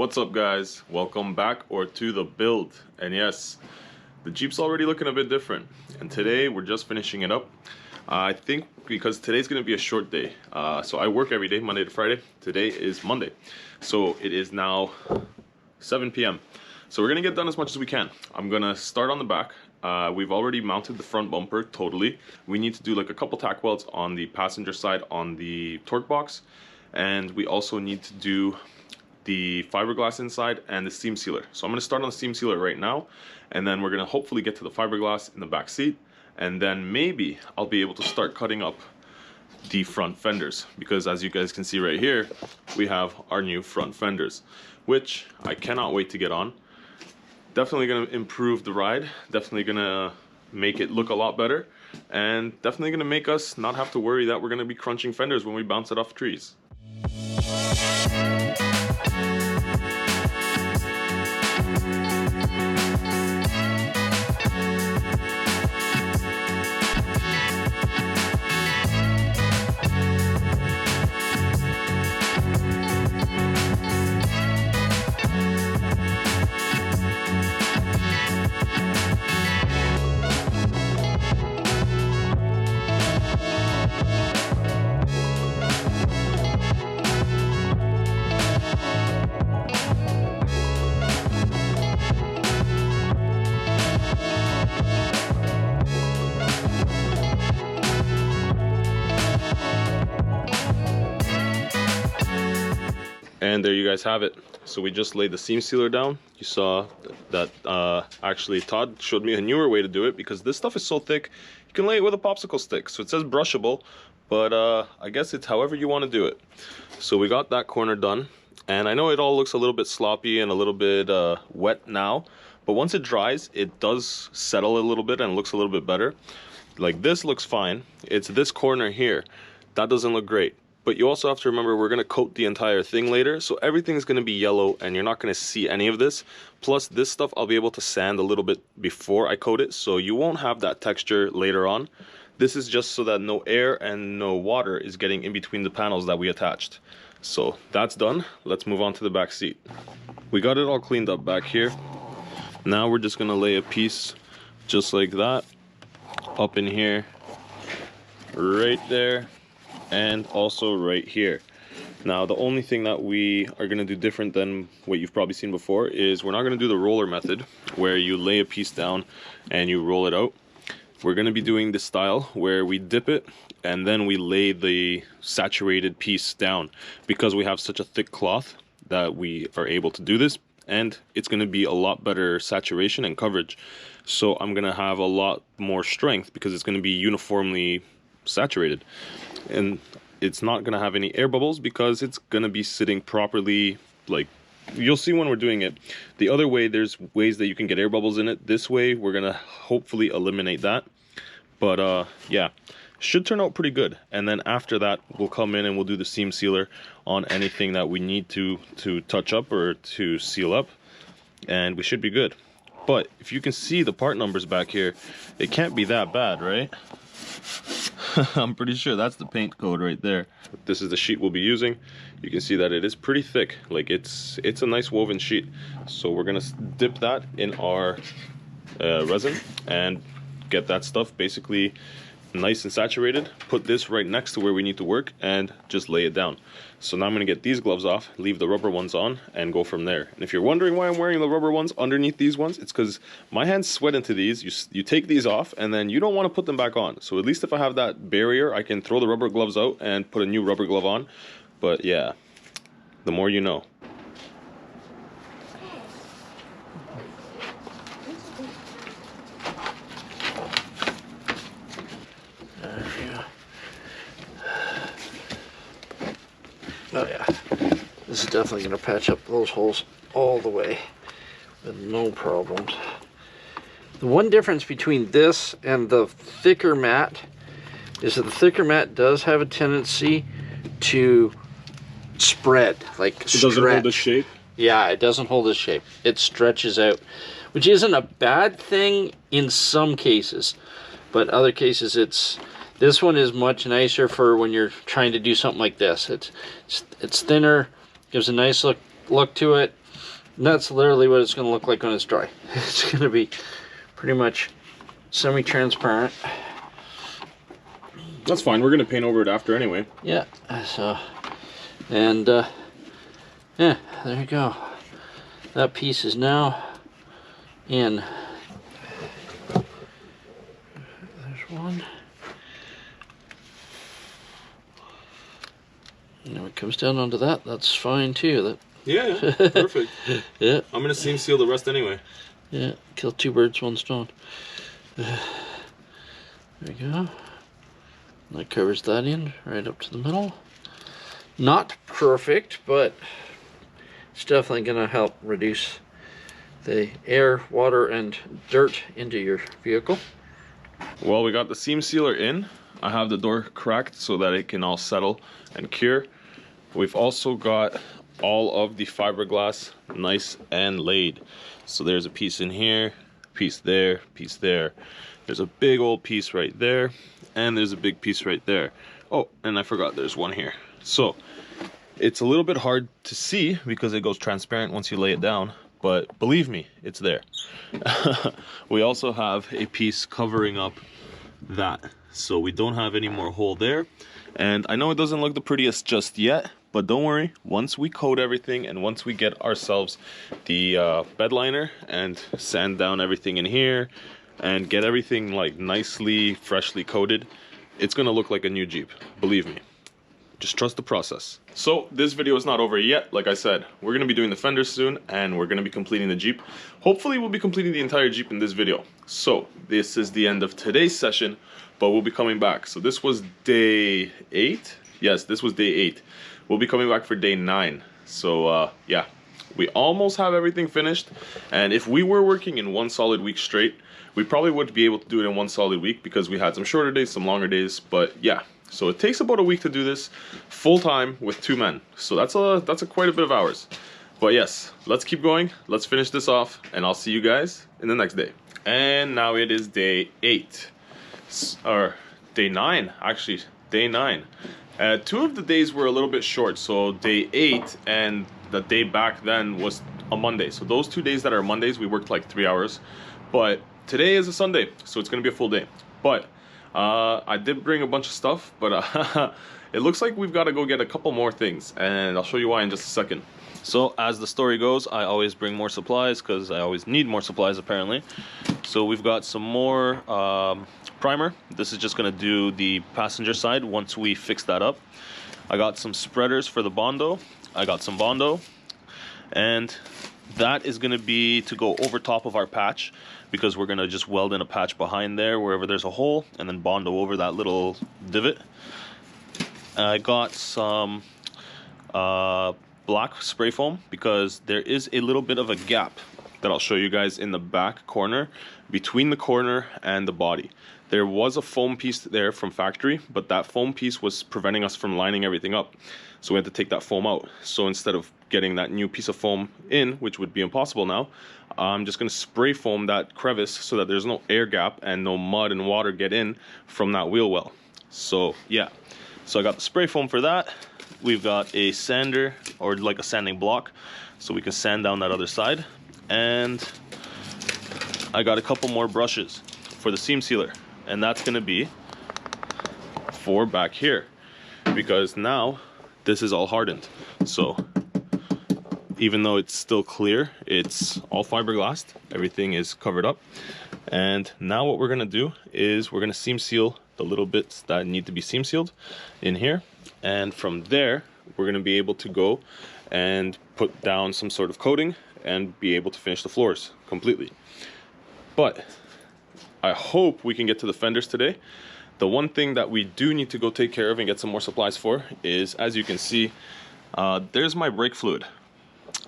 What's up, guys? Welcome back or to the build. And yes, the Jeep's already looking a bit different, and today we're just finishing it up. I think because today's gonna be a short day, so I work every day, Monday to Friday. Today is Monday, so it is now 7 p.m. so we're gonna get done as much as we can. I'm gonna start on the back. We've already mounted the front bumper totally. We need to do like a couple tack welds on the passenger side on the torque box, and we also need to do the fiberglass inside and the seam sealer. So I'm going to start on the seam sealer right now, and then we're going to hopefully get to the fiberglass in the back seat, and then maybe I'll be able to start cutting up the front fenders, because as you guys can see right here, we have our new front fenders, which I cannot wait to get on. Definitely going to improve the ride, definitely going to make it look a lot better, and definitely going to make us not have to worry that we're going to be crunching fenders when we bounce it off trees. And there you guys have it. So we just laid the seam sealer down. You saw that actually Todd showed me a newer way to do it, because this stuff is so thick you can lay it with a popsicle stick. So it says brushable, but I guess it's however you want to do it. So we got that corner done, and I know it all looks a little bit sloppy and a little bit wet now, but once it dries it does settle a little bit and looks a little bit better. Like this looks fine. It's this corner here that doesn't look great. But you also have to remember, we're going to coat the entire thing later, so everything's going to be yellow and you're not going to see any of this. Plus this stuff I'll be able to sand a little bit before I coat it, so you won't have that texture later on. This is just so that no air and no water is getting in between the panels that we attached. So that's done. Let's move on to the back seat. We got it all cleaned up back here. Now we're just going to lay a piece just like that up in here, right there, and also right here. Now the only thing that we are going to do different than what you've probably seen before is we're not going to do the roller method where you lay a piece down and you roll it out. We're going to be doing this style where we dip it and then we lay the saturated piece down, because we have such a thick cloth that we are able to do this, and it's going to be a lot better saturation and coverage. So I'm going to have a lot more strength because it's going to be uniformly saturated, and it's not going to have any air bubbles because it's going to be sitting properly. Like you'll see when we're doing it. The other way, there's ways that you can get air bubbles in it. This way we're going to hopefully eliminate that, but yeah, should turn out pretty good. And then after that we'll come in and we'll do the seam sealer on anything that we need to touch up or to seal up, and we should be good. But if you can see the part numbers back here, it can't be that bad, right? I'm pretty sure that's the paint code right there. This is the sheet we'll be using. You can see that it is pretty thick. Like it's a nice woven sheet. So we're gonna dip that in our resin and get that stuff basically nice and saturated. Put this right next to where we need to work and just lay it down. So now I'm gonna get these gloves off, leave the rubber ones on, and go from there. And if you're wondering why I'm wearing the rubber ones underneath these ones, it's because my hands sweat into these. You take these off and then you don't want to put them back on. So at least if I have that barrier, I can throw the rubber gloves out and put a new rubber glove on. But yeah, the more you know. Oh yeah, this is definitely going to patch up those holes all the way with no problems. The one difference between this and the thicker mat is that the thicker mat does have a tendency to spread, like it doesn't hold the shape? Yeah, it doesn't hold its shape. It stretches out, which isn't a bad thing in some cases, but other cases this one is much nicer for when you're trying to do something like this. It's thinner, gives a nice look to it. And that's literally what it's going to look like when it's dry. It's going to be pretty much semi-transparent. That's fine. We're going to paint over it after anyway. Yeah. So, and yeah, there you go. That piece is now in. There's one. And when it comes down onto that, that's fine too. That. Yeah, perfect. Yeah. I'm going to seam seal the rest anyway. Yeah, kill two birds, one stone. There we go. That covers that in right up to the middle. Not perfect, but it's definitely going to help reduce the air, water, and dirt into your vehicle. Well, we got the seam sealer in. I have the door cracked so that it can all settle and cure. We've also got all of the fiberglass nice and laid. So there's a piece in here, piece there, piece there. There's a big old piece right there, and there's a big piece right there. Oh, and I forgot there's one here. So it's a little bit hard to see because it goes transparent once you lay it down, but believe me, it's there. We also have a piece covering up that, so we don't have any more hole there. And I know it doesn't look the prettiest just yet, but don't worry, once we coat everything and once we get ourselves the bed liner and sand down everything in here and get everything like nicely freshly coated, it's gonna look like a new Jeep, believe me. Just trust the process. So this video is not over yet. Like I said, we're gonna be doing the fenders soon and we're gonna be completing the Jeep. Hopefully we'll be completing the entire Jeep in this video. So this is the end of today's session, but we'll be coming back. So this was day 8. Yes, this was day 8. We'll be coming back for day 9. So yeah, we almost have everything finished. And if we were working in one solid week straight, we probably would be able to do it in one solid week because we had some shorter days, some longer days, but yeah. So it takes about a week to do this full time with 2 men. So that's a quite a bit of hours. But yes, let's keep going. Let's finish this off and I'll see you guys in the next day. And now it is day 8. Or day 9, actually, day 9. 2 of the days were a little bit short. So day 8 and the day back then was a Monday. So those 2 days that are Mondays, we worked like 3 hours. But today is a Sunday, so it's gonna be a full day. But I did bring a bunch of stuff, but it looks like we've got to go get a couple more things, and I'll show you why in just a second. So as the story goes, I always bring more supplies because I always need more supplies apparently. So we've got some more primer. This is just going to do the passenger side once we fix that up. I got some spreaders for the Bondo. I got some Bondo, and that is going to be to go over top of our patch, because we're going to just weld in a patch behind there wherever there's a hole and then Bondo over that little divot. I got some black spray foam because there is a little bit of a gap that I'll show you guys in the back corner between the corner and the body. There was a foam piece there from factory, but that foam piece was preventing us from lining everything up. So we had to take that foam out. So instead of getting that new piece of foam in, which would be impossible now, I'm just going to spray foam that crevice so that there's no air gap and no mud and water get in from that wheel well. So yeah, so I got the spray foam for that. We've got a sander, or like a sanding block, so we can sand down that other side. And I got a couple more brushes for the seam sealer, and that's going to be for back here, because now this is all hardened. So even though it's still clear, it's all fiberglassed, everything is covered up. And now what we're going to do is we're going to seam seal the little bits that need to be seam sealed in here, and from there we're going to be able to go and put down some sort of coating and be able to finish the floors completely. But I hope we can get to the fenders today. The one thing that we do need to go take care of and get some more supplies for is, as you can see, there's my brake fluid.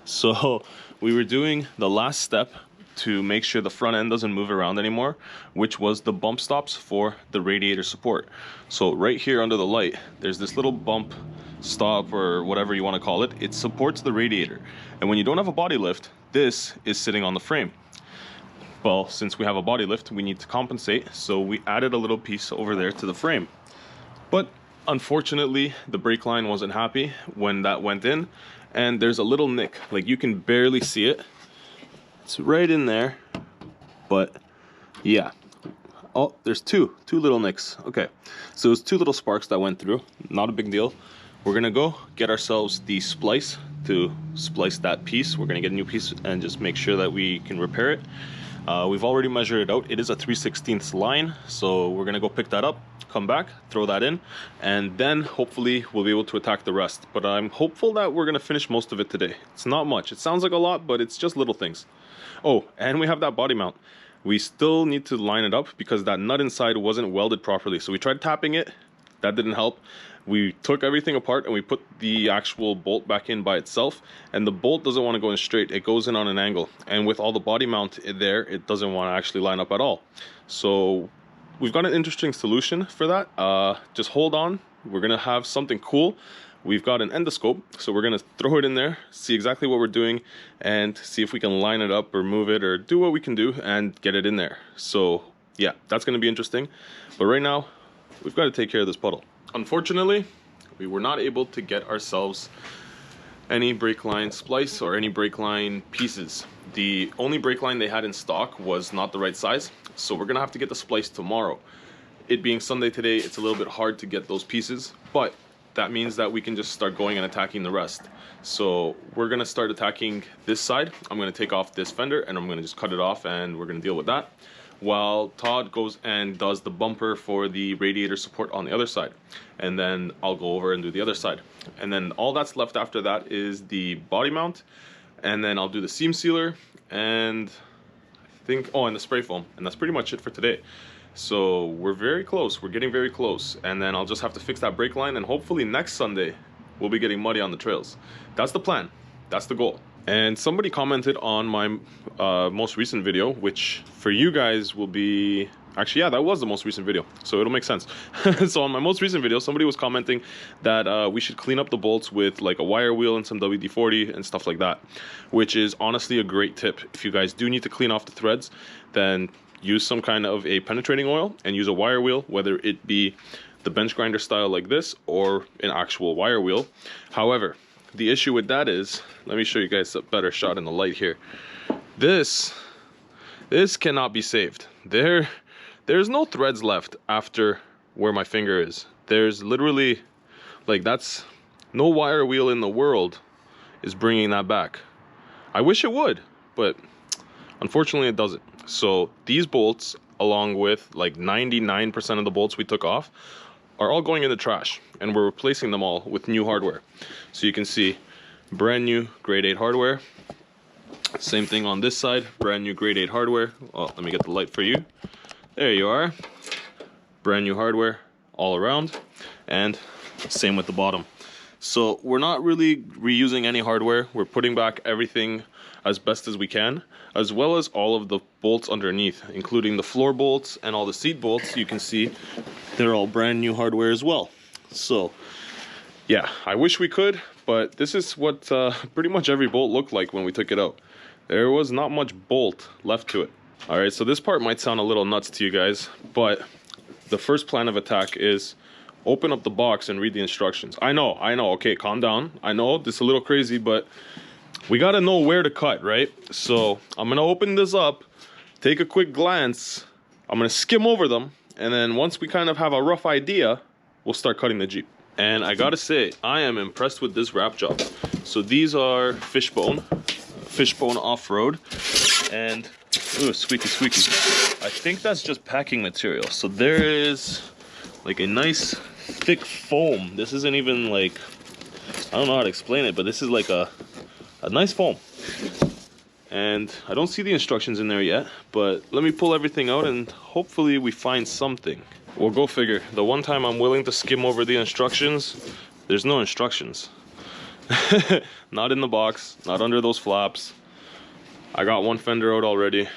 So we were doing the last step to make sure the front end doesn't move around anymore, which was the bump stops for the radiator support. So right here under the light, there's this little bump stop, or whatever you want to call it. It supports the radiator, and when you don't have a body lift, this is sitting on the frame. Well, since we have a body lift, we need to compensate, so we added a little piece over there to the frame. But unfortunately, the brake line wasn't happy when that went in, and there's a little nick, like you can barely see it. It's right in there, but yeah. Oh, there's two little nicks. Okay, so it's 2 little sparks that went through. Not a big deal. We're gonna go get ourselves the splice to splice that piece. We're gonna get a new piece and just make sure that we can repair it. We've already measured it out. It is a 3/16 line, so we're gonna go pick that up, come back, throw that in, and then hopefully we'll be able to attack the rest. But I'm hopeful that we're gonna finish most of it today. It's not much. It sounds like a lot, but it's just little things. Oh, and we have that body mount. We still need to line it up because that nut inside wasn't welded properly. So we tried tapping it, that didn't help. We took everything apart and we put the actual bolt back in by itself, and the bolt doesn't want to go in straight, it goes in on an angle, and with all the body mount there, it doesn't want to actually line up at all. So we've got an interesting solution for that. Just hold on, we're gonna have something cool. We've got an endoscope, so we're gonna throw it in there, see exactly what we're doing, and see if we can line it up or move it or do what we can do and get it in there. So yeah, that's gonna be interesting. But right now, we've got to take care of this puddle. Unfortunately, we were not able to get ourselves any brake line splice or any brake line pieces. The only brake line they had in stock was not the right size, so we're gonna have to get the splice tomorrow. It being Sunday today, it's a little bit hard to get those pieces, but that means that we can just start going and attacking the rest. So we're gonna start attacking this side. I'm gonna take off this fender and I'm gonna just cut it off and we're gonna deal with that, while Todd goes and does the bumper for the radiator support on the other side. And then I'll go over and do the other side. And then all that's left after that is the body mount. And then I'll do the seam sealer and I think, oh, and the spray foam. And that's pretty much it for today. So we're very close, we're getting very close. And then I'll just have to fix that brake line and hopefully next Sunday we'll be getting muddy on the trails. That's the plan, that's the goal. And somebody commented on my most recent video, which for you guys will be, actually, yeah, that was the most recent video, so it'll make sense. So on my most recent video, somebody was commenting that we should clean up the bolts with like a wire wheel and some WD-40 and stuff like that, which is honestly a great tip. If you guys do need to clean off the threads, then use some kind of a penetrating oil and use a wire wheel, whether it be the bench grinder style like this or an actual wire wheel. However, the issue with that is, let me show you guys a better shot in the light here. This cannot be saved. There's no threads left after where my finger is. There's literally, like, that's no wire wheel in the world is bringing that back. I wish it would, but unfortunately it doesn't. So these bolts, along with like 99% of the bolts we took off, are all going in the trash, and we're replacing them all with new hardware. So you can see brand new grade 8 hardware. Same thing on this side, brand new grade 8 hardware. Oh, let me get the light for you. There you are. Brand new hardware all around, and same with the bottom. So we're not really reusing any hardware. We're putting back everything as best as we can, as well as all of the bolts underneath, including the floor bolts and all the seat bolts. You can see they're all brand new hardware as well. So yeah, I wish we could, but this is what pretty much every bolt looked like when we took it out. There was not much bolt left to it. All right, so this part might sound a little nuts to you guys, but the first plan of attack is open up the box and read the instructions. I know, okay, calm down. I know this is a little crazy, but we gotta know where to cut, right? So I'm gonna open this up, take a quick glance, I'm gonna skim over them, and then once we kind of have a rough idea, we'll start cutting the Jeep. And I gotta say, I am impressed with this wrap job. So these are Fishbone off-road, and ooh, squeaky squeaky. I think that's just packing material. So there is like a nice thick foam. This isn't even like, I don't know how to explain it, but this is like a nice foam. And I don't see the instructions in there yet, but let me pull everything out and hopefully we find something. Well, go figure. The one time I'm willing to skim over the instructions, there's no instructions. Not in the box, not under those flaps. I got one fender out already.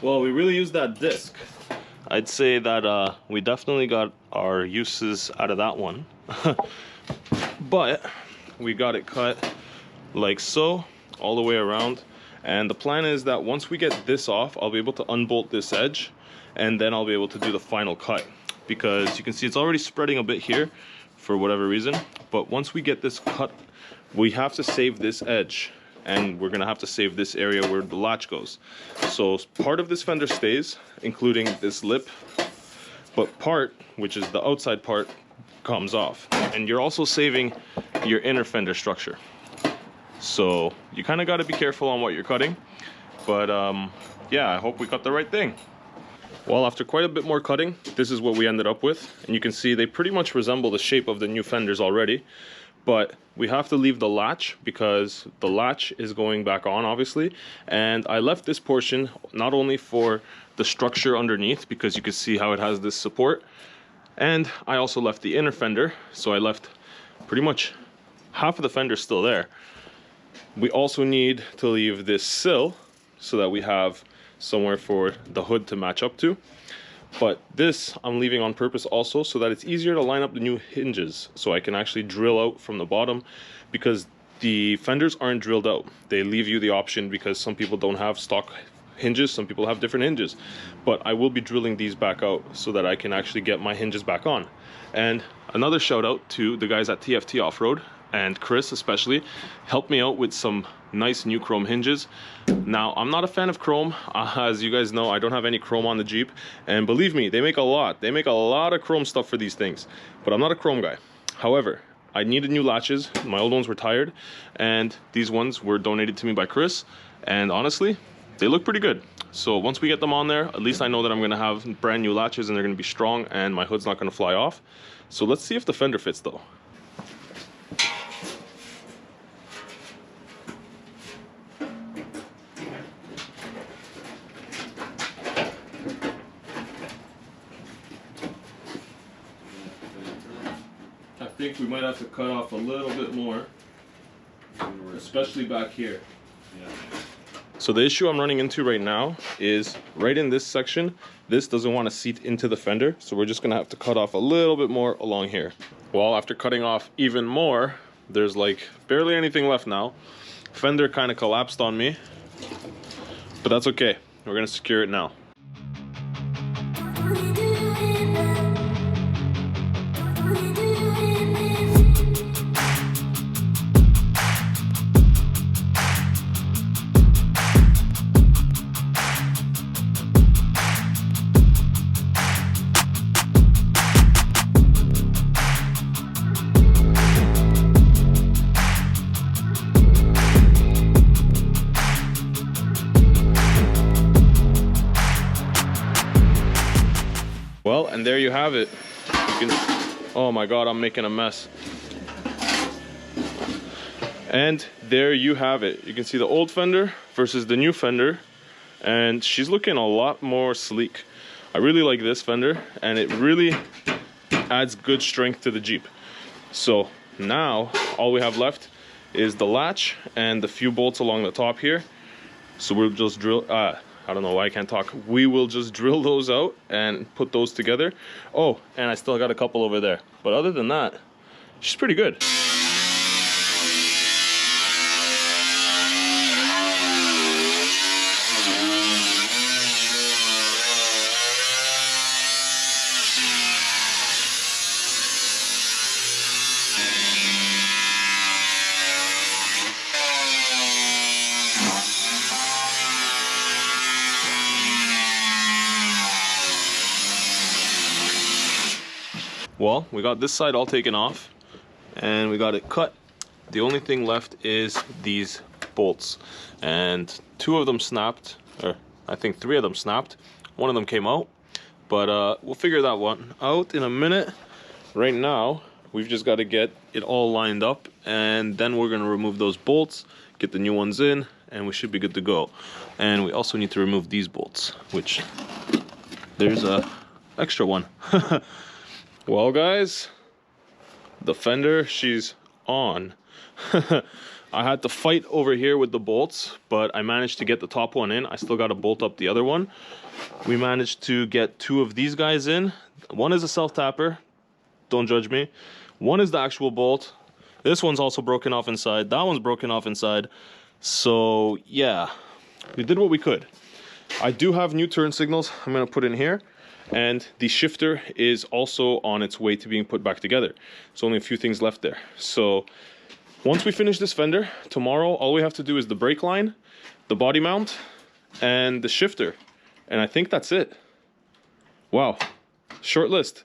Well, we really used that disc. I'd say that we definitely got our uses out of that one. But we got it cut like so, all the way around. And the plan is that once we get this off, I'll be able to unbolt this edge, and then I'll be able to do the final cut. Because you can see it's already spreading a bit here for whatever reason. But once we get this cut, we have to save this edge. And we're gonna have to save this area where the latch goes. So part of this fender stays, including this lip, but part, which is the outside part, comes off. And you're also saving your inner fender structure. So you kind of got to be careful on what you're cutting. But yeah, I hope we cut the right thing. Well, after quite a bit more cutting, this is what we ended up with. And you can see they pretty much resemble the shape of the new fenders already. But we have to leave the latch because the latch is going back on, obviously. And I left this portion not only for the structure underneath, because you can see how it has this support, and I also left the inner fender, so I left pretty much half of the fender still there. We also need to leave this sill so that we have somewhere for the hood to match up to. But this I'm leaving on purpose also so that it's easier to line up the new hinges, so I can actually drill out from the bottom, because the fenders aren't drilled out. They leave you the option because some people don't have stock hinges, some people have different hinges. But I will be drilling these back out so that I can actually get my hinges back on. And another shout out to the guys at TFT Off-Road, and Chris especially, helped me out with some nice new chrome hinges. Now, I'm not a fan of chrome. As you guys know, I don't have any chrome on the Jeep. And believe me, they make a lot. They make a lot of chrome stuff for these things. But I'm not a chrome guy. However, I needed new latches. My old ones were tired. And these ones were donated to me by Chris. And honestly, they look pretty good. So once we get them on there, at least I know that I'm going to have brand new latches and they're going to be strong and my hood's not going to fly off. So let's see if the fender fits though. I think we might have to cut off a little bit more, especially back here. So the issue I'm running into right now is right in this section, this doesn't want to seat into the fender, so we're just gonna have to cut off a little bit more along here. Well, after cutting off even more, there's like barely anything left now. Fender kind of collapsed on me, but that's okay. We're gonna secure it now. Well, and there you have it. Oh my god, I'm making a mess. And there you have it. You can see the old fender versus the new fender, and she's looking a lot more sleek. I really like this fender, and it really adds good strength to the Jeep. So now all we have left is the latch and the few bolts along the top here. So we'll just drill, I don't know why I can't talk. We will just drill those out and put those together. Oh, and I still got a couple over there. But other than that, she's pretty good. Well, we got this side all taken off and we got it cut. The only thing left is these bolts, and 2 of them snapped, or I think 3 of them snapped. 1 of them came out, but we'll figure that one out in a minute. Right now, we've just got to get it all lined up, and then we're going to remove those bolts, get the new ones in, and we should be good to go. And we also need to remove these bolts, which there's a extra one. Well guys, the fender, she's on. I had to fight over here with the bolts, but I managed to get the top one in. I still got to bolt up the other one. We managed to get 2 of these guys in. One is a self-tapper, don't judge me. One is the actual bolt. This one's also broken off inside. That one's broken off inside. So yeah, we did what we could. I do have new turn signals I'm going to put in here. And the shifter is also on its way to being put back together. There's only a few things left there. So once we finish this fender, tomorrow all we have to do is the brake line, the body mount, and the shifter. And I think that's it. Wow, short list.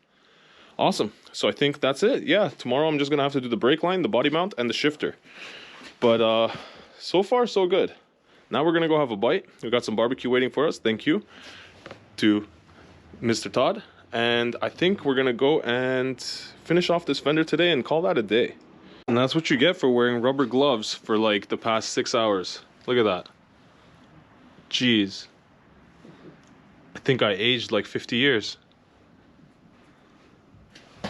Awesome. So I think that's it. Yeah, tomorrow I'm just gonna have to do the brake line, the body mount, and the shifter. But so far so good. Now we're gonna go have a bite. We've got some barbecue waiting for us. Thank you to Mr. Todd. And I think we're gonna go and finish off this fender today and call that a day. And that's what you get for wearing rubber gloves for like the past 6 hours. Look at that. Jeez. I think I aged like 50 years.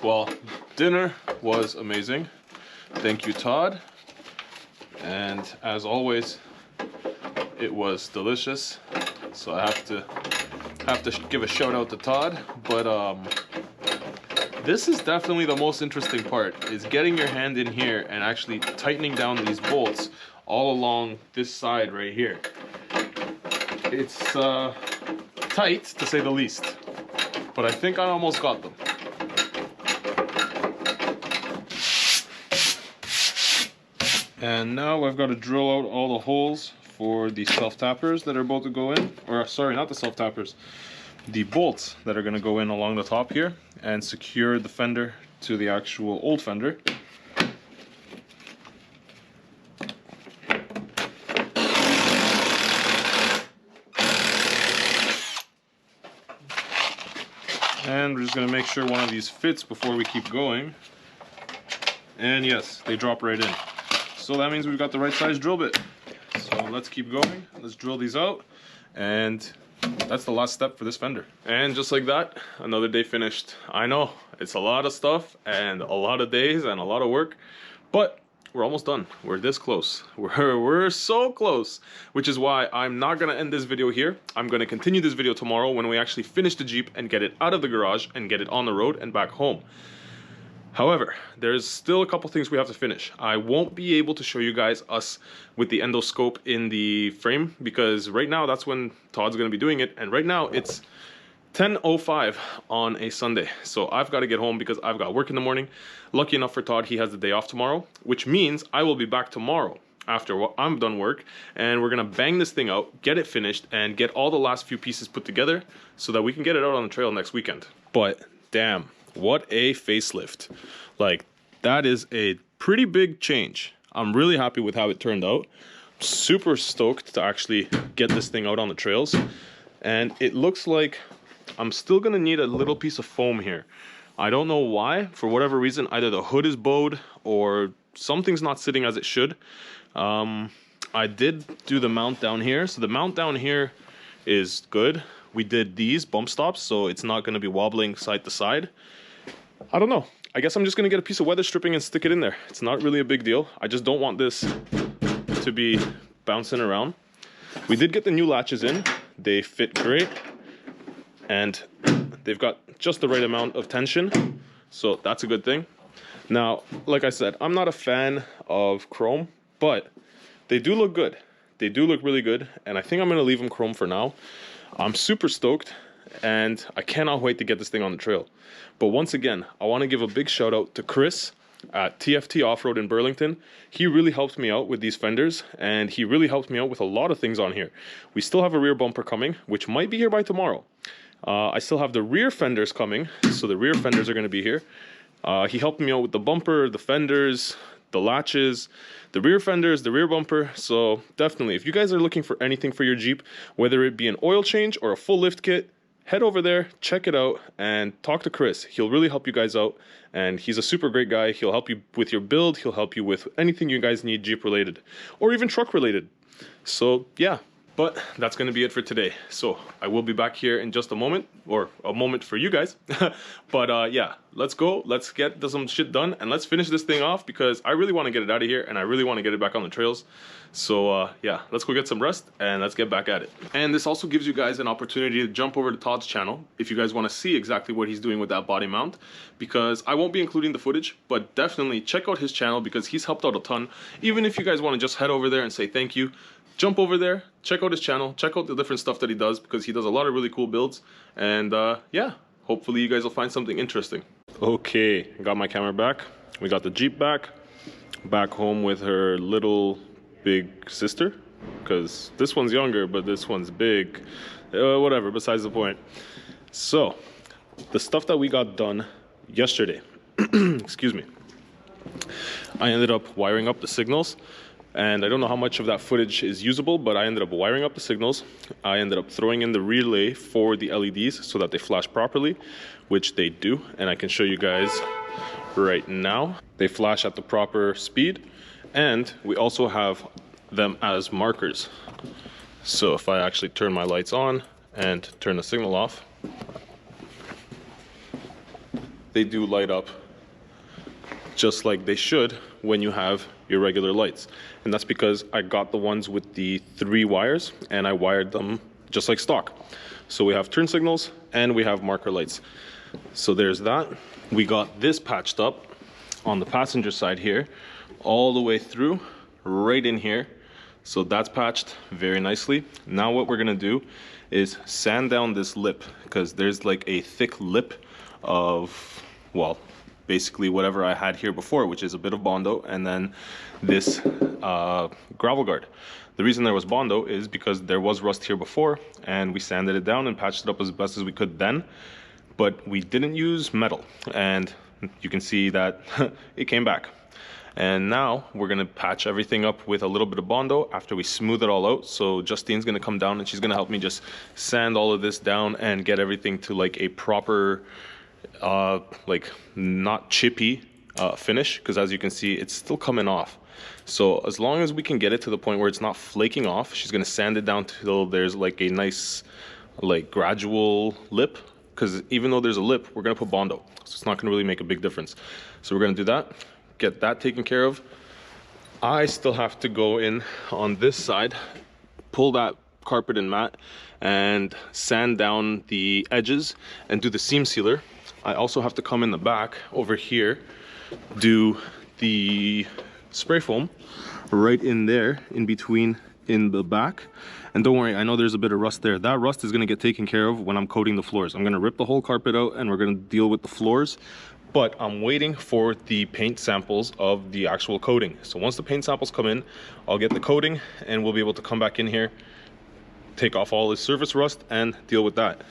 Well, dinner was amazing. Thank you, Todd. And as always, it was delicious. So I have to give a shout out to Todd. But this is definitely the most interesting part, is getting your hand in here and actually tightening down these bolts all along this side right here. It's tight, to say the least, but I think I almost got them. And now I've got to drill out all the holes for the self-tappers that are about to go in, or sorry, not the self-tappers, the bolts that are going to go in along the top here and secure the fender to the actual old fender. And we're just going to make sure one of these fits before we keep going. And yes, they drop right in. So that means we've got the right size drill bit. So let's keep going. Let's drill these out. And that's the last step for this fender. And just like that, another day finished. I know, it's a lot of stuff and a lot of days and a lot of work, but we're almost done. We're this close. We're so close, which is why I'm not gonna end this video here. I'm gonna continue this video tomorrow when we actually finish the Jeep and get it out of the garage and get it on the road and back home. However, there's still a couple things we have to finish. I won't be able to show you guys us with the endoscope in the frame because right now that's when Todd's gonna be doing it, and right now it's 10:05 on a Sunday. So I've got to get home because I've got work in the morning. Lucky enough for Todd, he has the day off tomorrow, which means I will be back tomorrow after I'm done work, and we're gonna bang this thing out, get it finished, and get all the last few pieces put together so that we can get it out on the trail next weekend. But damn, what a facelift. Like, that is a pretty big change. I'm really happy with how it turned out. Super stoked to actually get this thing out on the trails. And it looks like I'm still gonna need a little piece of foam here. I don't know why. For whatever reason, either the hood is bowed or something's not sitting as it should. I did do the mount down here. So the mount down here is good. We did these bump stops, so it's not gonna be wobbling side to side. I don't know. I guess I'm just gonna get a piece of weather stripping and stick it in there. It's not really a big deal. I just don't want this to be bouncing around. We did get the new latches in. They fit great. And they've got just the right amount of tension. So that's a good thing. Now, like I said, I'm not a fan of chrome, but they do look good. They do look really good. And I think I'm gonna leave them chrome for now. I'm super stoked. And I cannot wait to get this thing on the trail. But once again, I want to give a big shout out to Chris at TFT Off-Road in Burlington. He really helped me out with these fenders, and he really helped me out with a lot of things on here. We still have a rear bumper coming, which might be here by tomorrow. I still have the rear fenders coming, so the rear fenders are going to be here. He helped me out with the bumper, the fenders, the latches, the rear fenders, the rear bumper. So definitely, if you guys are looking for anything for your Jeep, whether it be an oil change or a full lift kit, head over there, check it out, and talk to Chris. He'll really help you guys out, and he's a super great guy. He'll help you with your build. He'll help you with anything you guys need Jeep related, or even truck related. So yeah, But that's going to be it for today. So I will be back here in just a moment, or a moment for you guys. But yeah, let's go. Let's get some shit done and let's finish this thing off, because I really want to get it out of here and I really want to get it back on the trails. So yeah, let's go get some rest and let's get back at it. And this also gives you guys an opportunity to jump over to Todd's channel if you guys want to see exactly what he's doing with that body mount, because I won't be including the footage, but definitely check out his channel because he's helped out a ton. Even if you guys want to just head over there and say thank you, jump over there, check out his channel, check out the different stuff that he does, because he does a lot of really cool builds. And yeah, hopefully you guys will find something interesting. Okay, got my camera back. We got the Jeep back home with her little big sister, because this one's younger, but this one's big. Whatever, besides the point. So, the stuff that we got done yesterday, excuse me, I ended up wiring up the signals. And I don't know how much of that footage is usable, but I ended up wiring up the signals. I ended up throwing in the relay for the LEDs so that they flash properly, which they do. And I can show you guys right now. They flash at the proper speed. And we also have them as markers. So if I actually turn my lights on and turn the signal off, they do light up just like they should when you have your regular lights. And that's because I got the ones with the 3 wires and I wired them just like stock. So we have turn signals and we have marker lights. So there's that. We got this patched up on the passenger side here, all the way through, right in here. So that's patched very nicely. Now what we're gonna do is sand down this lip, because there's like a thick lip of, well, basically whatever I had here before, which is a bit of Bondo and then this gravel guard. The reason there was Bondo is because there was rust here before and we sanded it down and patched it up as best as we could then, but we didn't use metal, and you can see that it came back. And now we're gonna patch everything up with a little bit of Bondo after we smooth it all out. So Justine's gonna come down and she's gonna help me just sand all of this down and get everything to like a proper like not chippy finish, because as you can see it's still coming off. So as long as we can get it to the point where it's not flaking off, she's gonna sand it down till there's like a nice like gradual lip, because even though there's a lip, we're gonna put Bondo, so it's not gonna really make a big difference. So we're gonna do that, get that taken care of. I still have to go in on this side, pull that carpet and mat and sand down the edges and do the seam sealer. I also have to come in the back over here, do the spray foam right in there, in between, in the back. And don't worry, I know there's a bit of rust there. That rust is gonna get taken care of when I'm coating the floors. I'm gonna rip the whole carpet out and we're gonna deal with the floors. But I'm waiting for the paint samples of the actual coating. So once the paint samples come in, I'll get the coating and we'll be able to come back in here, take off all the surface rust and deal with that.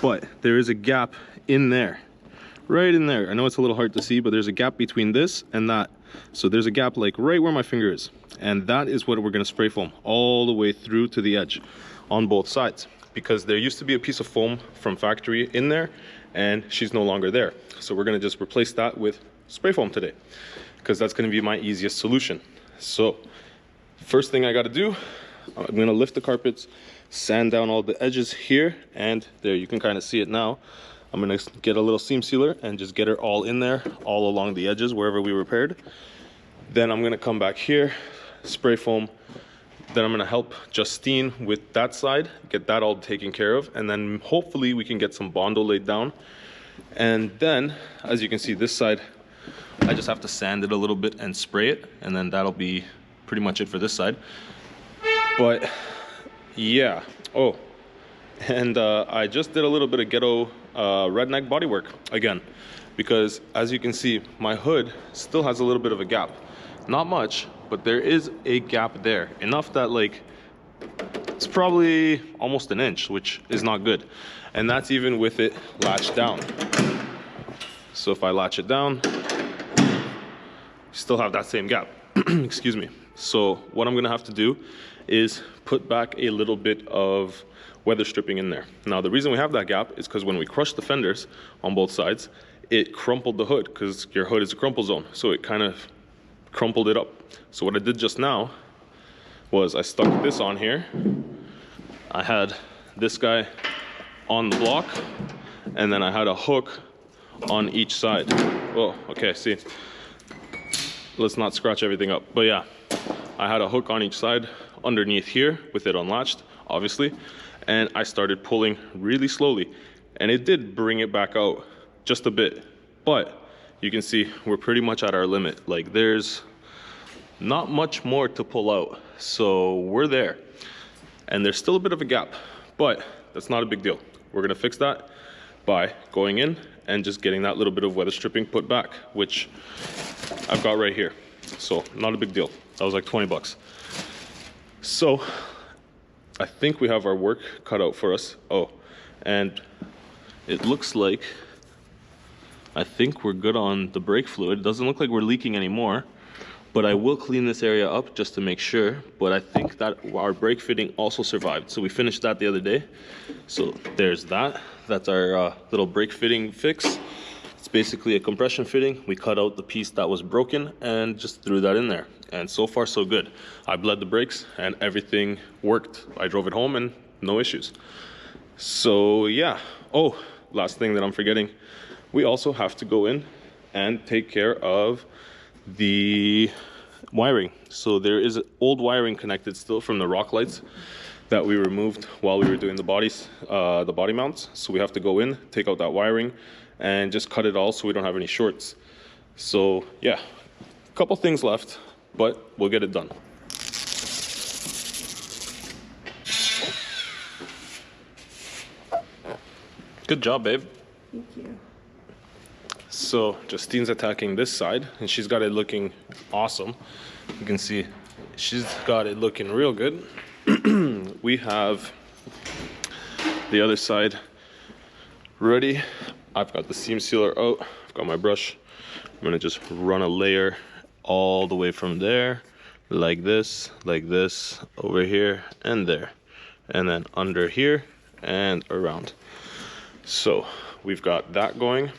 But there is a gap in there. Right in there. I know it's a little hard to see, but there's a gap between this and that. So there's a gap like right where my finger is. And that is what we're gonna spray foam all the way through to the edge on both sides. Because there used to be a piece of foam from factory in there and she's no longer there. So we're gonna just replace that with spray foam today, because that's gonna be my easiest solution. So first thing I gotta do, I'm gonna lift the carpets, sand down all the edges here, and there you can kind of see it now. I'm gonna get a little seam sealer and just get it all in there, all along the edges wherever we repaired. Then I'm gonna come back here, spray foam. Then I'm gonna help Justine with that side, get that all taken care of, and then hopefully we can get some Bondo laid down. And then, as you can see, this side, I just have to sand it a little bit and spray it, and then that'll be pretty much it for this side. But yeah, oh, and I just did a little bit of ghetto redneck bodywork again, because as you can see, my hood still has a little bit of a gap. Not much, but there is a gap there, enough that like it's probably almost an inch, which is not good. And that's even with it latched down. So if I latch it down, still have that same gap. Excuse me. So what I'm gonna have to do is put back a little bit of weather stripping in there. Now the reason we have that gap is because when we crushed the fenders on both sides, it crumpled the hood, because your hood is a crumple zone, so it kind of crumpled it up. So what I did just now was I stuck this on here, I had this guy on the block, and then I had a hook on each side. Oh, okay, see, let's not scratch everything up. But yeah, I had a hook on each side underneath here with it unlatched, obviously, and I started pulling really slowly, and it did bring it back out just a bit, but you can see we're pretty much at our limit. Like, there's not much more to pull out, so we're there, and there's still a bit of a gap, but that's not a big deal. We're gonna fix that by going in and just getting that little bit of weather stripping put back, which I've got right here. So not a big deal. That was like 20 bucks. So I think we have our work cut out for us. Oh, and it looks like, I think we're good on the brake fluid. It doesn't look like we're leaking anymore, but I will clean this area up just to make sure. But I think that our brake fitting also survived. So we finished that the other day. So there's that. That's our little brake fitting fix. It's basically a compression fitting. We cut out the piece that was broken and just threw that in there. And so far so good. I bled the brakes and everything worked. I drove it home and no issues. So yeah. Oh, last thing that I'm forgetting. We also have to go in and take care of the wiring. So there is old wiring connected still from the rock lights that we removed while we were doing the bodies, the body mounts. So we have to go in, take out that wiring, and just cut it all so we don't have any shorts. So yeah, a couple things left, but we'll get it done. Good job, babe. Thank you. So Justine's attacking this side, and she's got it looking awesome. You can see she's got it looking real good. We have the other side ready. I've got the seam sealer out. I've got my brush. I'm gonna just run a layer all the way from there, like this, over here and there, and then under here and around. So we've got that going.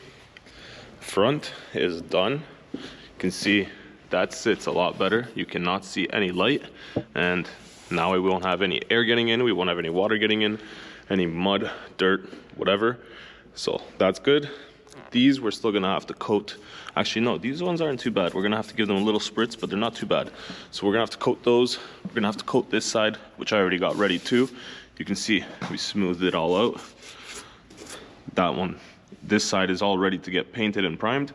Front is done. You can see that sits a lot better. You cannot see any light, and now we won't have any air getting in, we won't have any water getting in, any mud, dirt, whatever. So that's good. These we're still gonna have to coat. Actually no, these ones aren't too bad. We're gonna have to give them a little spritz, but they're not too bad. So we're gonna have to coat those. We're gonna have to coat this side, which I already got ready too. You can see we smoothed it all out. That one, this side is all ready to get painted and primed.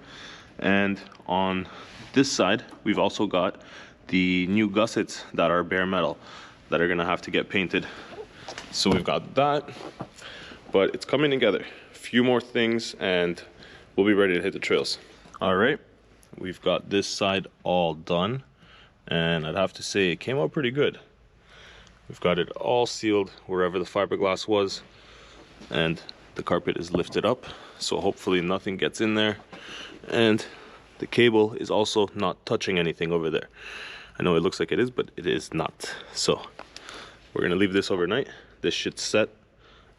And on this side, we've also got the new gussets that are bare metal that are gonna have to get painted. So we've got that, but it's coming together. A few more things and we'll be ready to hit the trails. All right, we've got this side all done, and I'd have to say it came out pretty good. We've got it all sealed wherever the fiberglass was, and the carpet is lifted up, so hopefully nothing gets in there, and the cable is also not touching anything over there. I know it looks like it is, but it is not. So we're gonna leave this overnight. This shit's set,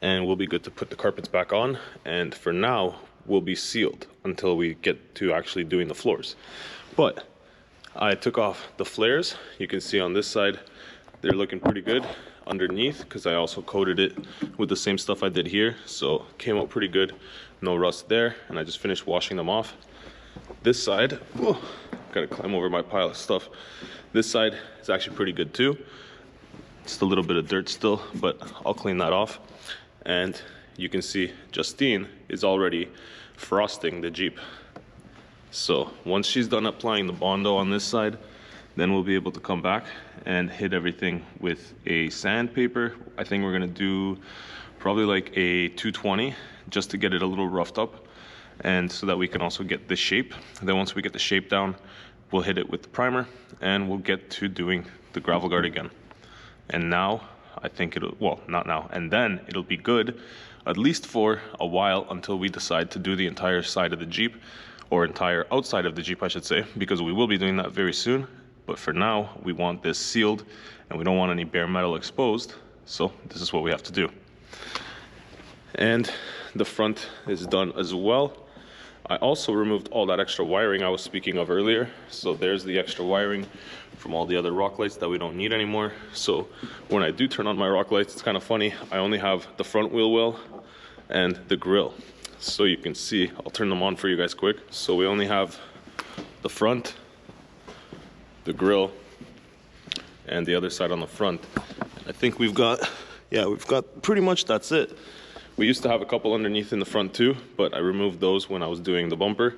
and we'll be good to put the carpets back on, and for now we'll be sealed until we get to actually doing the floors. But I took off the flares. You can see on this side they're looking pretty good underneath, because I also coated it with the same stuff I did here, so came out pretty good. No rust there, and I just finished washing them off. This side, oh, gotta climb over my pile of stuff. This side is actually pretty good too. Just a little bit of dirt still, but I'll clean that off. And you can see Justine is already frosting the Jeep. So once she's done applying the Bondo on this side, then we'll be able to come back and hit everything with a sandpaper. I think we're gonna do probably like a 220 just to get it a little roughed up, and so that we can also get the shape. And then once we get the shape down, we'll hit it with the primer and we'll get to doing the gravel guard again. And now I think it'll, well, not now, and then it'll be good at least for a while until we decide to do the entire side of the Jeep, or entire outside of the Jeep I should say, because we will be doing that very soon. But for now, we want this sealed and we don't want any bare metal exposed. So this is what we have to do. And the front is done as well. I also removed all that extra wiring I was speaking of earlier. So there's the extra wiring from all the other rock lights that we don't need anymore. So when I do turn on my rock lights, it's kind of funny. I only have the front wheel well and the grill. So you can see, I'll turn them on for you guys quick. So we only have the front, the grill, and the other side on the front. I think we've got, yeah, we've got pretty much that's it. We used to have a couple underneath in the front too, but I removed those when I was doing the bumper.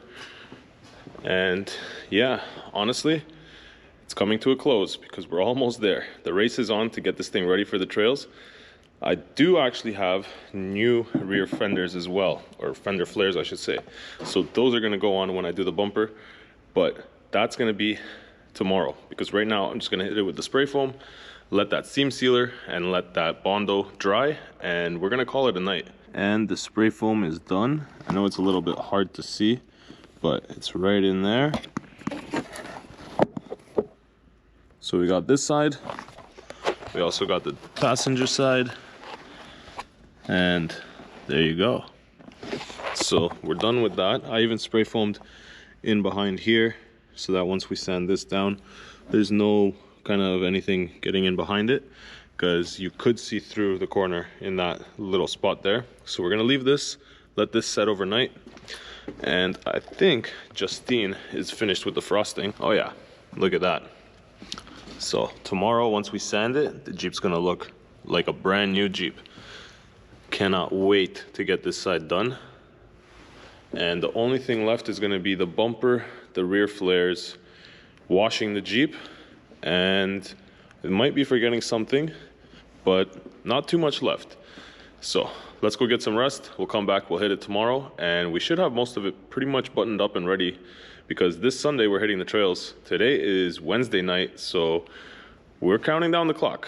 And yeah, honestly, it's coming to a close because we're almost there. The race is on to get this thing ready for the trails. I do actually have new rear fenders as well, or fender flares I should say. So those are gonna go on when I do the bumper, but that's gonna be tomorrow because right now I'm just gonna hit it with the spray foam, let that seam sealer and let that Bondo dry, and we're gonna call it a night. And the spray foam is done. I know it's a little bit hard to see, but it's right in there. So we got this side, we also got the passenger side, and there you go. So we're done with that. I even spray foamed in behind here so that once we sand this down, there's no kind of anything getting in behind it, because you could see through the corner in that little spot there. So we're gonna leave this, let this set overnight, and I think Justine is finished with the frosting. Oh yeah, look at that. So tomorrow, once we sand it, the Jeep's gonna look like a brand new Jeep. Cannot wait to get this side done. And the only thing left is gonna be the bumper, the rear flares, washing the Jeep, and it might be forgetting something, but not too much left. So let's go get some rest. We'll come back, we'll hit it tomorrow, and we should have most of it pretty much buttoned up and ready, because this Sunday we're hitting the trails. Today is Wednesday night, so we're counting down the clock.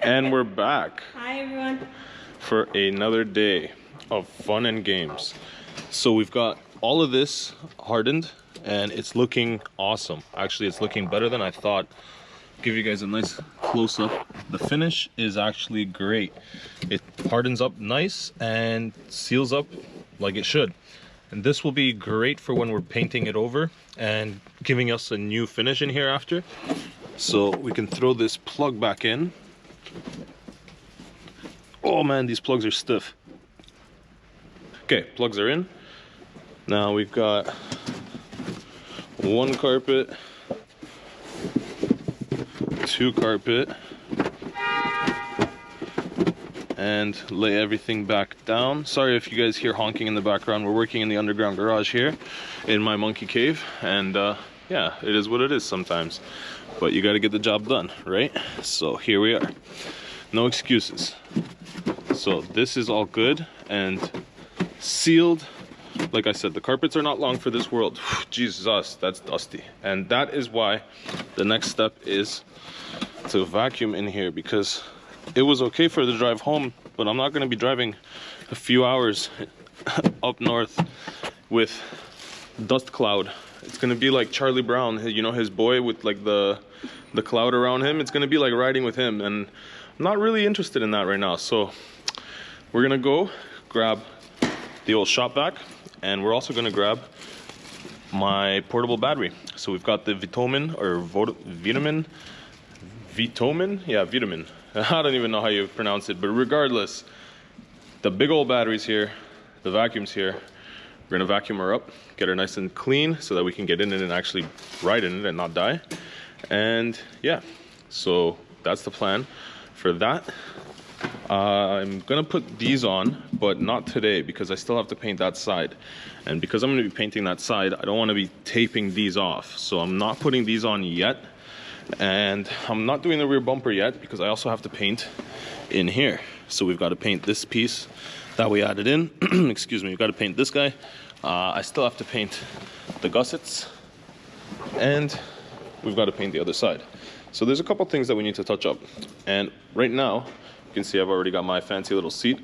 And we're back. Hi everyone. For another day of fun and games. So we've got all of this hardened and it's looking awesome. Actually, it's looking better than I thought. Give you guys a nice close-up. The finish is actually great. It hardens up nice and seals up like it should. And this will be great for when we're painting it over and giving us a new finish in here after. So we can throw this plug back in. Oh man, these plugs are stiff. Okay, plugs are in. Now we've got one carpet, two carpet, and lay everything back down. Sorry if you guys hear honking in the background. We're working in the underground garage here in my monkey cave, and yeah, it is what it is sometimes, but you got to get the job done, right? So here we are, no excuses. So this is all good and sealed. Like I said, the carpets are not long for this world. Jesus, that's dusty. And that is why the next step is to vacuum in here, because it was okay for the drive home, but I'm not going to be driving a few hours up north with dust cloud. It's going to be like Charlie Brown, you know, his boy with like the cloud around him. It's going to be like riding with him, and I'm not really interested in that right now. So we're going to go grab the old shop vac, and we're also going to grab my portable battery. So we've got the Vitamin, or Vitamin. Yeah, Vitamin. I don't even know how you pronounce it, but regardless, the big old battery's here, the vacuum's here. We're gonna vacuum her up, get her nice and clean so that we can get in it and actually ride in it and not die. And yeah, so that's the plan for that. I'm gonna put these on, but not today because I still have to paint that side. And because I'm gonna be painting that side, I don't wanna be taping these off. So I'm not putting these on yet. And I'm not doing the rear bumper yet because I also have to paint in here. So we've got to paint this piece that we added in. Excuse me, we've got to paint this guy. I still have to paint the gussets, and we've got to paint the other side. So there's a couple things that we need to touch up. And right now, you can see I've already got my fancy little seat.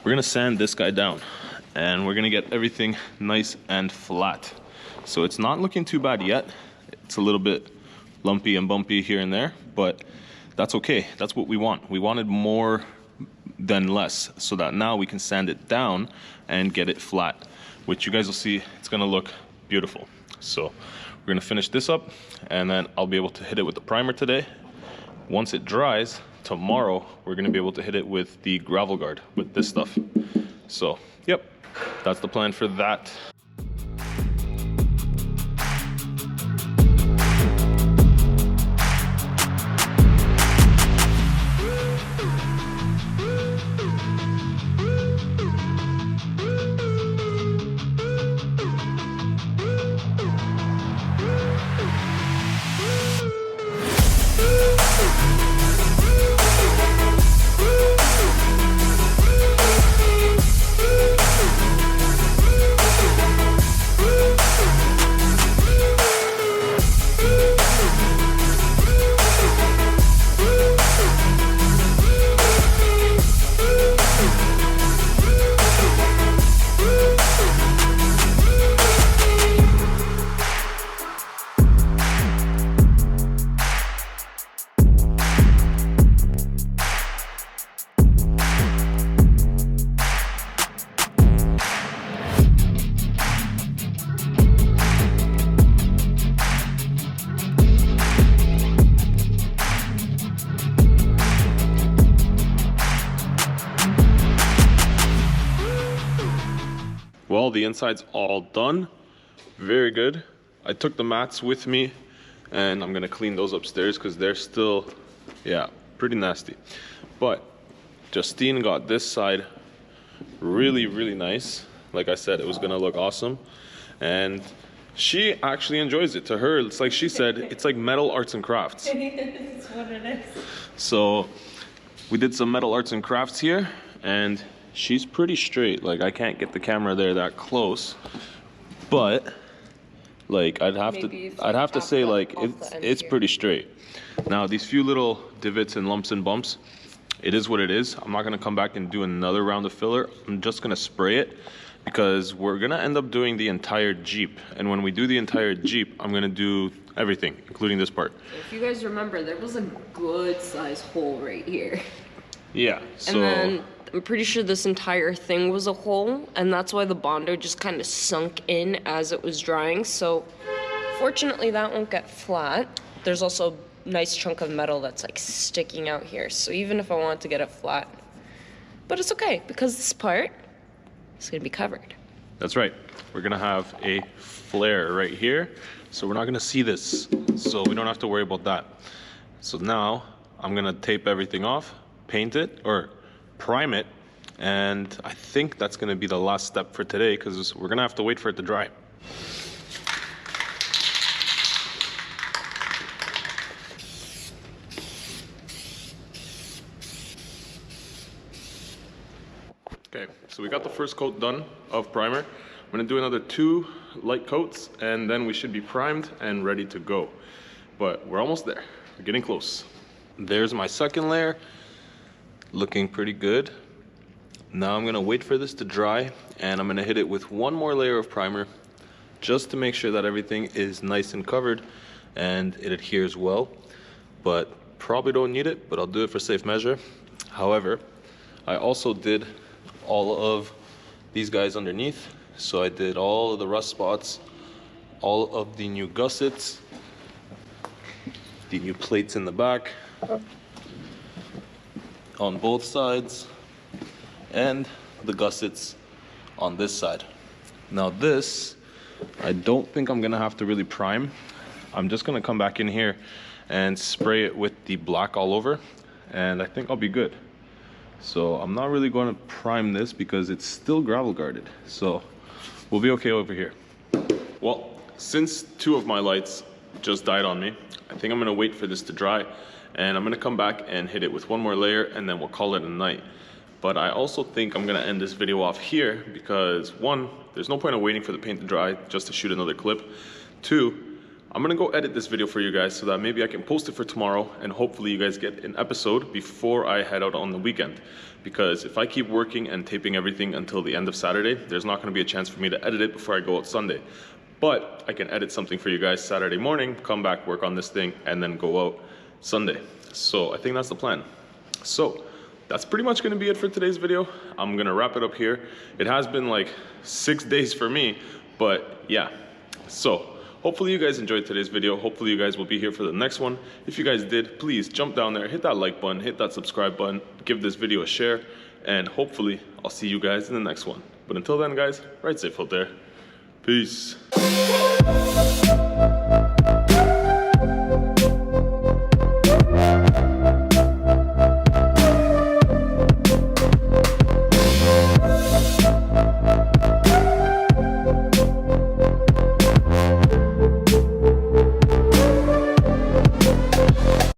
We're gonna sand this guy down, and we're gonna get everything nice and flat. So it's not looking too bad yet. It's a little bit lumpy and bumpy here and there, but that's okay. That's what we want. We wanted more then less, so that now we can sand it down and get it flat, which you guys will see it's gonna look beautiful. So we're gonna finish this up, and then I'll be able to hit it with the primer today. Once it dries, tomorrow we're gonna be able to hit it with the gravel guard, with this stuff. So, yep, that's the plan for that. Well, the inside's all done. Very good. I took the mats with me, and I'm gonna clean those upstairs because they're still, yeah, pretty nasty. But Justine got this side really, really nice. Like I said, it was gonna look awesome. And she actually enjoys it. To her, it's like she said, it's like metal arts and crafts. It's what it is. So we did some metal arts and crafts here, and she's pretty straight. Like, I can't get the camera there that close, but like I'd have to say like it's pretty straight. Now these few little divots and lumps and bumps, it is what it is. I'm not gonna come back and do another round of filler. I'm just gonna spray it because we're gonna end up doing the entire Jeep, and when we do the entire Jeep, I'm gonna do everything, including this part. If you guys remember, there was a good size hole right here. Yeah, so and then I'm pretty sure this entire thing was a hole, and that's why the Bondo just kind of sunk in as it was drying. So fortunately that won't get flat. There's also a nice chunk of metal that's like sticking out here. So even if I want to get it flat, but it's okay because this part is gonna be covered. that's right. We're gonna have a flare right here, so we're not gonna see this. So we don't have to worry about that. So now I'm gonna tape everything off, paint it, or prime it, and I think that's gonna be the last step for today because we're gonna have to wait for it to dry. Okay, so we got the first coat done of primer. I'm gonna do another 2 light coats, and then we should be primed and ready to go. But we're almost there, we're getting close. There's my second layer, looking pretty good. Now I'm gonna wait for this to dry, and I'm gonna hit it with 1 more layer of primer just to make sure that everything is nice and covered and it adheres well. But probably don't need it, but I'll do it for safe measure. However, I also did all of these guys underneath. So I did all of the rust spots, all of the new gussets, the new plates in the back, on both sides, and the gussets on this side. Now this, I don't think I'm gonna have to really prime. I'm just gonna come back in here and spray it with the black all over, and I think I'll be good. So I'm not really going to prime this because it's still gravel guarded. So we'll be okay over here. Well, since 2 of my lights just died on me, I think I'm going to wait for this to dry, and I'm going to come back and hit it with 1 more layer, and then we'll call it a night. But I also think I'm going to end this video off here because 1, there's no point in waiting for the paint to dry just to shoot another clip. 2, I'm gonna go edit this video for you guys so that maybe I can post it for tomorrow, and hopefully you guys get an episode before I head out on the weekend. Because if I keep working and taping everything until the end of Saturday, there's not gonna be a chance for me to edit it before I go out Sunday. But I can edit something for you guys Saturday morning, come back, work on this thing, and then go out Sunday. So I think that's the plan. So that's pretty much gonna be it for today's video. I'm gonna wrap it up here. It has been like 6 days for me, but yeah. So hopefully you guys enjoyed today's video. Hopefully you guys will be here for the next one. If you guys did, please jump down there, hit that like button, hit that subscribe button, give this video a share, and hopefully I'll see you guys in the next one. But until then, guys, ride safe out there. Peace.